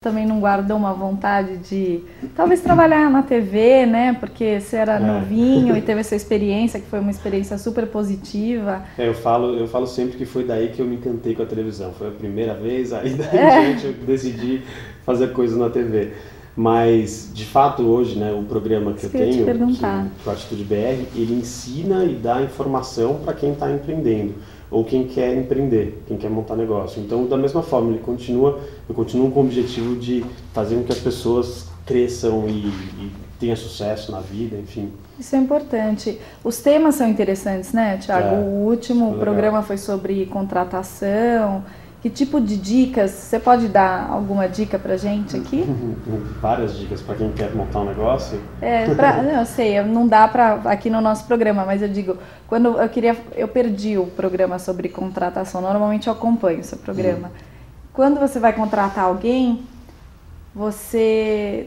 também não guardou uma vontade de talvez trabalhar na TV, né? Porque você era novinho e teve essa experiência, que foi uma experiência super positiva. Eu falo sempre que foi daí que eu me encantei com a televisão. Foi a primeira vez, aí daí eu decidi fazer coisas na TV. Mas, de fato, hoje, né, o programa que eu tenho, que o Atitude BR, ele ensina e dá informação para quem está empreendendo, ou quem quer empreender, quem quer montar negócio. Então, da mesma forma, eu continuo com o objetivo de fazer com que as pessoas cresçam e tenham sucesso na vida, enfim. Isso é importante. Os temas são interessantes, né, Thiago? O último programa foi sobre contratação. Que tipo de dicas? Você pode dar alguma dica pra gente aqui? Várias dicas para quem quer montar um negócio. Eu sei, não dá para aqui no nosso programa, mas eu digo, quando eu perdi o programa sobre contratação. Normalmente eu acompanho o seu programa. Quando você vai contratar alguém,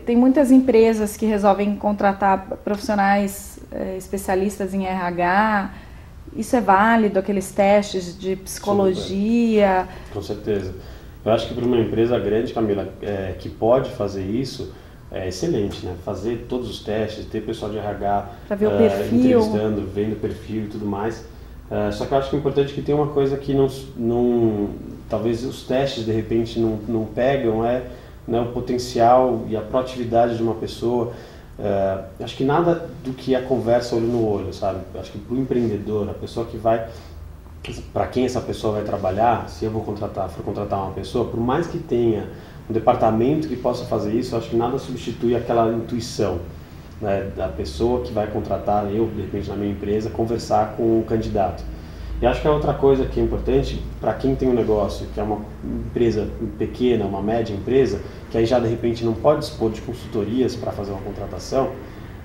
tem muitas empresas que resolvem contratar profissionais especialistas em RH. Isso é válido, aqueles testes de psicologia? Super. Com certeza. Eu acho que para uma empresa grande, Camila, que pode fazer isso, é excelente, né? Fazer todos os testes, ter pessoal de RH para ver o perfil, entrevistando, vendo o perfil e tudo mais. Só que eu acho que é importante que tem uma coisa que talvez os testes de repente não pegam, né, o potencial e a proatividade de uma pessoa. Acho que nada do que a conversa olho no olho, sabe? Acho que para o empreendedor, a pessoa que para quem essa pessoa vai trabalhar, se eu for contratar uma pessoa, por mais que tenha um departamento que possa fazer isso, acho que nada substitui aquela intuição, né, da pessoa que vai contratar, de repente na minha empresa, conversar com o candidato. E acho que a outra coisa que é importante para quem tem um negócio, que é uma empresa pequena, uma média empresa, que aí já de repente não pode dispor de consultorias para fazer uma contratação,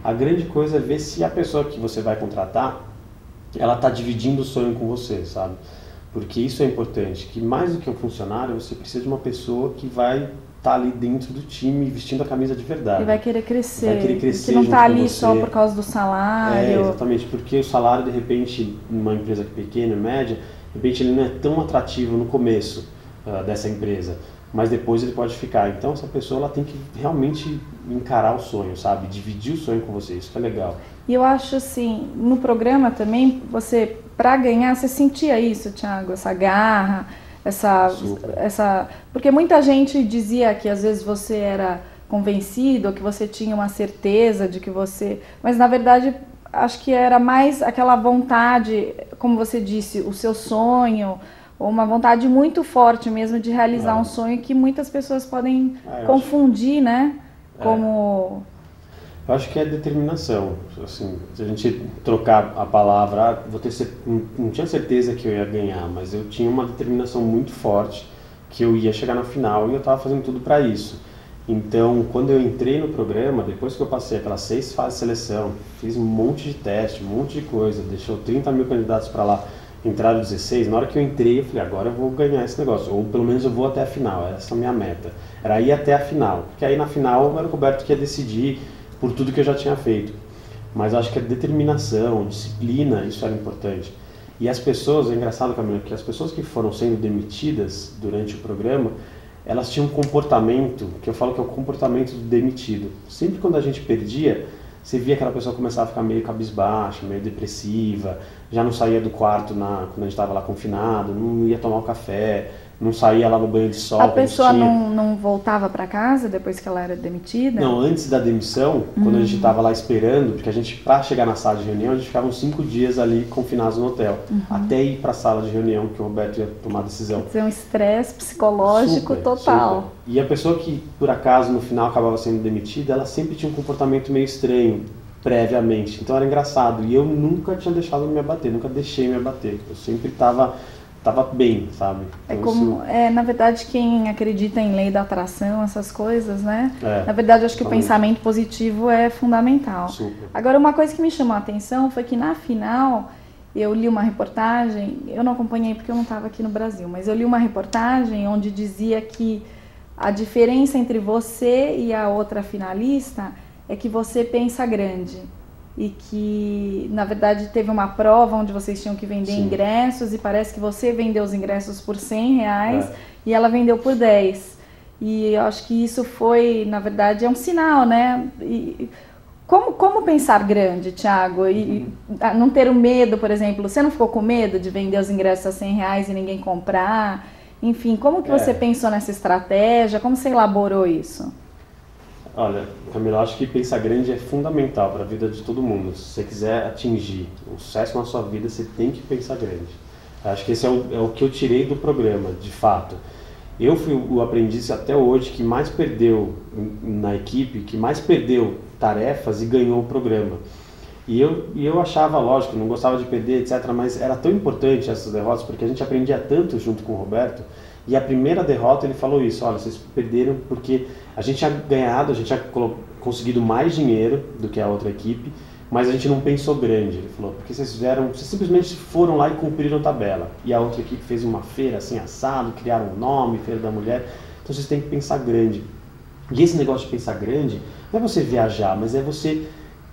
a grande coisa é ver se a pessoa que você vai contratar, ela está dividindo o sonho com você, sabe? Porque isso é importante, que mais do que um funcionário, você precisa de uma pessoa que vai estar ali dentro do time, vestindo a camisa de verdade. E vai querer crescer. Vai querer crescer. Que não está ali só por causa do salário. Exatamente, porque o salário, de repente, numa empresa pequena, média, de repente ele não é tão atrativo no começo dessa empresa, mas depois ele pode ficar. Então essa pessoa ela tem que realmente encarar o sonho, sabe? Dividir o sonho com você, isso que é legal. E eu acho assim, no programa também, para ganhar, você sentia isso, Thiago, essa garra, porque muita gente dizia que às vezes você era convencido, ou que você tinha uma certeza de que mas na verdade acho que era mais aquela vontade, como você disse, o seu sonho, ou uma vontade muito forte mesmo de realizar um sonho que muitas pessoas podem confundir, né? Eu acho que é determinação. Assim, se a gente trocar a palavra, não tinha certeza que eu ia ganhar, mas eu tinha uma determinação muito forte que eu ia chegar na final e eu estava fazendo tudo para isso. Então, quando eu entrei no programa, depois que eu passei aquelas 6 fases de seleção, fiz um monte de teste, um monte de coisa, deixou 30 mil candidatos para lá, entraram 16, na hora que eu entrei, eu falei, agora eu vou ganhar esse negócio, ou pelo menos eu vou até a final, essa é a minha meta. Era ir até a final, porque aí na final era o Roberto que ia decidir por tudo que eu já tinha feito. Mas eu acho que a determinação, disciplina, isso era importante. E as pessoas, é engraçado, Camila, que as pessoas que foram sendo demitidas durante o programa, elas tinham um comportamento, que eu falo que é o comportamento do demitido. Sempre quando a gente perdia, você via aquela pessoa começar a ficar meio cabisbaixa, meio depressiva, já não saía do quarto quando a gente estava lá confinado, não ia tomar um café, não saía lá no banho de sol. A pessoa não voltava para casa depois que ela era demitida? Não, antes da demissão, quando a gente estava lá esperando, porque a gente, para chegar na sala de reunião, a gente ficava uns 5 dias ali confinados no hotel, até ir para a sala de reunião que o Roberto ia tomar a decisão. Quer dizer, um estresse psicológico total. Super. E a pessoa que, por acaso, no final acabava sendo demitida, ela sempre tinha um comportamento meio estranho, previamente. Então era engraçado. E eu nunca tinha deixado me abater, nunca deixei me abater. Eu sempre estava bem, sabe? Então, na verdade, quem acredita em lei da atração, essas coisas, né? Na verdade, acho que o pensamento positivo é fundamental. Super. Agora, uma coisa que me chamou a atenção foi que na final, eu li uma reportagem, eu não acompanhei porque eu não estava aqui no Brasil, mas eu li uma reportagem onde dizia que a diferença entre você e a outra finalista é que você pensa grande. E que, na verdade, teve uma prova onde vocês tinham que vender ingressos e parece que você vendeu os ingressos por R$100 e ela vendeu por 10. E eu acho que isso foi, na verdade, é um sinal, né? E como pensar grande, Thiago? E não ter o medo, por exemplo, você não ficou com medo de vender os ingressos a R$100 e ninguém comprar? Enfim, como que você pensou nessa estratégia? Como você elaborou isso? Olha, Camila, eu acho que pensar grande é fundamental para a vida de todo mundo. Se você quiser atingir um sucesso na sua vida, você tem que pensar grande. Acho que esse é o que eu tirei do programa, de fato. Eu fui o aprendiz até hoje que mais perdeu na equipe, que mais perdeu tarefas e ganhou o programa. E eu achava, lógico, não gostava de perder, etc., mas era tão importante essas derrotas, porque a gente aprendia tanto junto com o Roberto. E a primeira derrota ele falou isso: olha, vocês perderam porque a gente tinha ganhado, a gente tinha conseguido mais dinheiro do que a outra equipe, mas a gente não pensou grande. Ele falou, porque vocês simplesmente foram lá e cumpriram a tabela. E a outra equipe fez uma feira assim, assado, criaram um nome, Feira da Mulher. Então vocês têm que pensar grande. E esse negócio de pensar grande não é você viajar, mas é você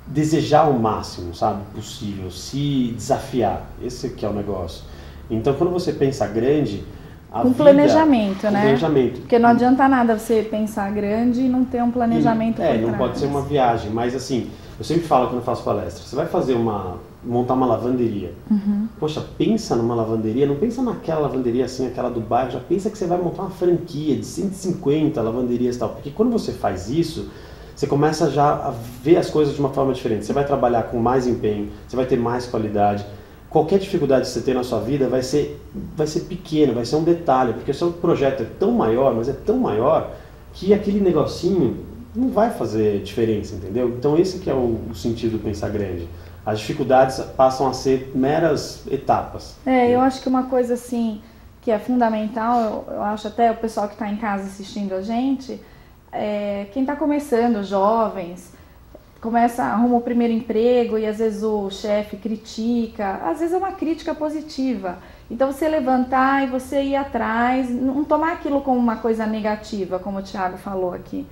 desejar o máximo, sabe, possível, se desafiar. Esse que é o negócio. Então quando você pensa grande, com planejamento, né? Planejamento. Porque não adianta nada você pensar grande e não ter um planejamento por trás. Não pode ser uma viagem, mas assim, eu sempre falo quando eu faço palestra, você vai fazer montar uma lavanderia. Poxa, pensa numa lavanderia, não pensa naquela lavanderia assim, aquela do bairro, já pensa que você vai montar uma franquia de 150 lavanderias e tal, porque quando você faz isso, você começa já a ver as coisas de uma forma diferente, você vai trabalhar com mais empenho, você vai ter mais qualidade. Qualquer dificuldade que você tem na sua vida vai ser pequena, vai ser um detalhe, porque o seu projeto é tão maior, mas é tão maior, que aquele negocinho não vai fazer diferença, entendeu? Então esse que é o sentido do pensar grande. As dificuldades passam a ser meras etapas. Eu acho que uma coisa assim, que é fundamental, eu acho até o pessoal que está em casa assistindo a gente, quem está começando, jovens, arruma o primeiro emprego e às vezes o chefe critica, às vezes é uma crítica positiva. Então você levantar e você ir atrás, não tomar aquilo como uma coisa negativa, como o Thiago falou aqui.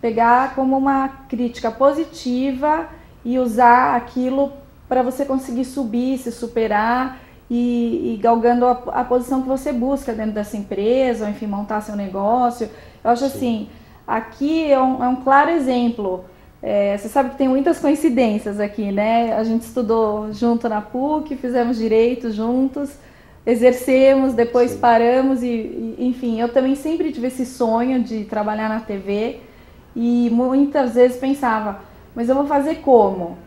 Pegar como uma crítica positiva e usar aquilo para você conseguir subir, se superar e galgando a posição que você busca dentro dessa empresa, ou enfim, montar seu negócio. Eu acho assim, aqui é um claro exemplo. Você sabe que tem muitas coincidências aqui, né? A gente estudou junto na PUC, fizemos direito juntos, exercemos, depois paramos enfim, eu também sempre tive esse sonho de trabalhar na TV e muitas vezes pensava, mas eu vou fazer como?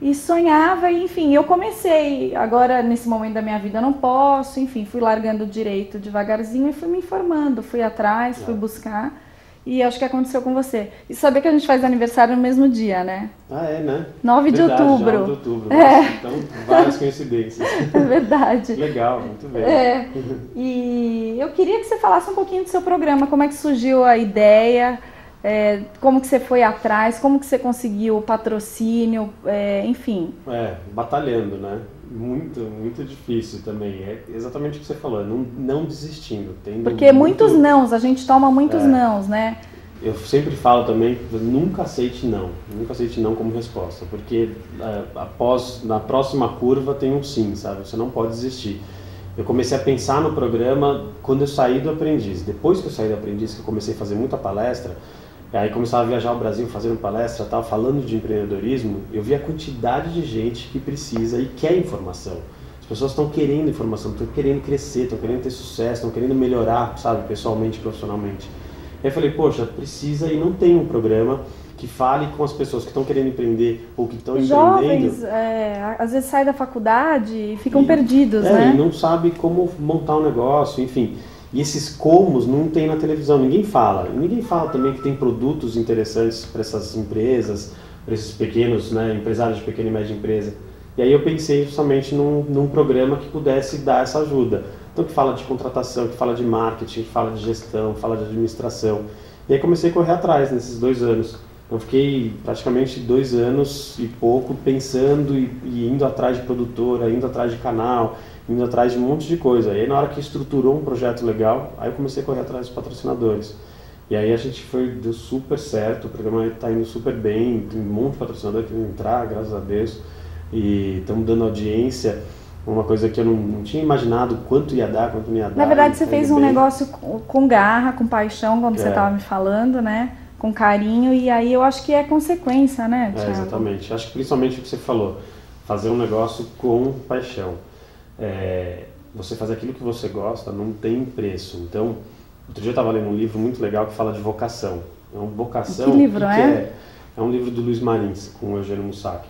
E sonhava, e, enfim, eu comecei. Agora, nesse momento da minha vida, eu não posso, enfim, fui largando o direito devagarzinho e fui me informando, fui atrás, fui buscar. E acho que aconteceu com você. E saber que a gente faz aniversário no mesmo dia, né? Né? 9 de outubro. 9 de outubro. Nossa, então, várias coincidências. É verdade. Legal, muito bem. E eu queria que você falasse um pouquinho do seu programa, como é que surgiu a ideia, como que você foi atrás, como que você conseguiu o patrocínio, enfim. Batalhando, né? Muito, muito difícil também. É exatamente o que você falou, não desistindo. Porque muitos nãos, a gente toma muitos nãos, né? Eu sempre falo também, nunca aceite não como resposta, porque na próxima curva tem um sim, sabe? Você não pode desistir. Eu comecei a pensar no programa quando eu saí do Aprendiz. Depois que eu saí do Aprendiz, que eu comecei a fazer muita palestra, aí começava a viajar ao Brasil fazendo palestra, falando de empreendedorismo, eu vi a quantidade de gente que precisa e quer informação. As pessoas estão querendo informação, estão querendo crescer, estão querendo ter sucesso, estão querendo melhorar, sabe, pessoalmente, profissionalmente. Aí eu falei, poxa, precisa e não tem um programa que fale com as pessoas que estão querendo empreender ou que estão empreendendo. Jovens, às vezes saem da faculdade e ficam perdidos, né? E não sabe como montar um negócio, enfim. E esses comos não tem na televisão, ninguém fala. E ninguém fala também que tem produtos interessantes para essas empresas, para esses pequenos, né, empresários de pequena e média empresa. E aí eu pensei justamente num programa que pudesse dar essa ajuda. Então que fala de contratação, que fala de marketing, que fala de gestão, que fala de administração. E aí comecei a correr atrás nesses 2 anos. Eu fiquei praticamente 2 anos e pouco pensando e indo atrás de produtora, indo atrás de canal, indo atrás de um monte de coisa. E aí na hora que estruturou um projeto legal, aí eu comecei a correr atrás dos patrocinadores. E aí a gente deu super certo, o programa está indo super bem, tem um monte de patrocinador que vai entrar, graças a Deus. E estamos dando audiência. uma coisa que eu não tinha imaginado quanto ia dar, quanto não ia dar. Na verdade, você fez um negócio com garra, com paixão, como você estava me falando, né? Com carinho, e aí eu acho que é consequência, né, Thiago? Exatamente. Acho que principalmente o que você falou, fazer um negócio com paixão. Você fazer aquilo que você gosta não tem preço. Então, outro dia eu estava lendo um livro muito legal que fala de vocação. Que livro é? É um livro do Luiz Marins, com o Eugênio Mussac.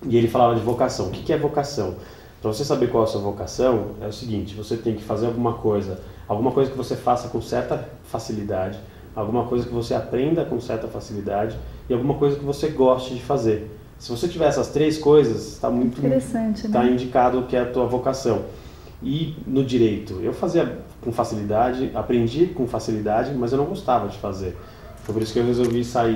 E ele falava de vocação. O que é vocação? Para você saber qual é a sua vocação, é o seguinte: você tem que fazer alguma coisa que você faça com certa facilidade, alguma coisa que você aprenda com certa facilidade e alguma coisa que você goste de fazer. Se você tiver essas 3 coisas, está muito interessante, está indicado que é a tua vocação. E no direito, eu fazia com facilidade, aprendi com facilidade, mas eu não gostava de fazer. Foi por isso que eu resolvi sair